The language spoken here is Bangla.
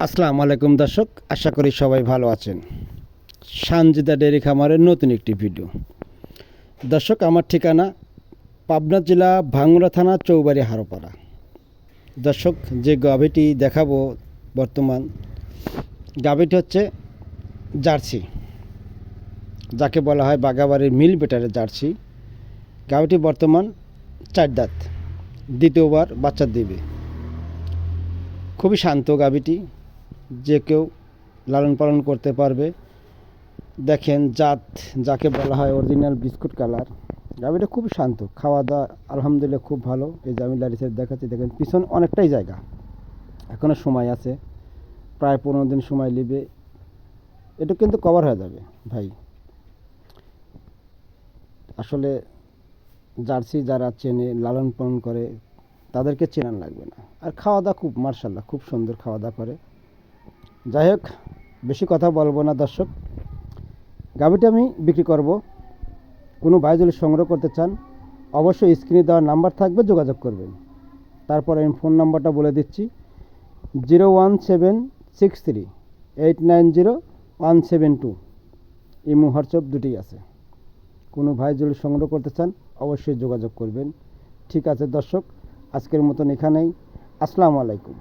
আসসালামু আলাইকুম দর্শক, আশা করি সবাই ভালো আছেন। সানজিদা ডেয়ারি খামারের নতুন একটি ভিডিও। দর্শক, আমার ঠিকানা পাবনা জেলা ভাঙ্গুড়া থানা চৌবাড়ি হারোপাড়া। দর্শক, যে গাভীটি দেখাবো বর্তমান গাভীটি হচ্ছে জার্সি, যাকে বলা হয় বাগাবাড়ির মিল বেটারের জার্সি। গাভীটি বর্তমান 4 দাঁত, দ্বিতীয়বার বাচ্চা দেবে। খুবই শান্ত গাভীটি, যে কেউ লালন পালন করতে পারবে। দেখেন জাত, যাকে বলা হয় অরিজিনাল বিস্কুট কালার। গাভীটা খুব শান্ত, খাওয়া দাওয়া আলহামদুলিল্লাহ খুব ভালো। এই যে আমি লারিসের দেখাচ্ছি, দেখেন পিছন অনেকটাই জায়গা, এখনও সময় আছে, প্রায় 15 দিন সময় নেবে। এটা কিন্তু কভার হয়ে যাবে ভাই। আসলে জার্সি যারা চেনে, লালন পালন করে, তাদেরকে চেনান লাগবে না। আর খাওয়া দাওয়া খুব মার্শাল্লাহ, খুব সুন্দর খাওয়া দাওয়া করে। যাই হোক, বেশি কথা বলবো না দর্শক। গাভীটি আমি বিক্রি করব। কোনো ভাই যদি সংগ্রহ করতে চান, অবশ্যই স্ক্রিনে দেওয়া নাম্বার থাকবে, যোগাযোগ করবেন। তারপর আমি ফোন নাম্বারটা বলে দিচ্ছি, 01763890172। ইমো হোয়াটসঅ্যাপ দুটোই আছে। কোনো ভাই যদি সংগ্রহ করতে চান, অবশ্যই যোগাযোগ করবেন। ঠিক আছে দর্শক, আজকের মতন এখানেই। আসসালামু আলাইকুম।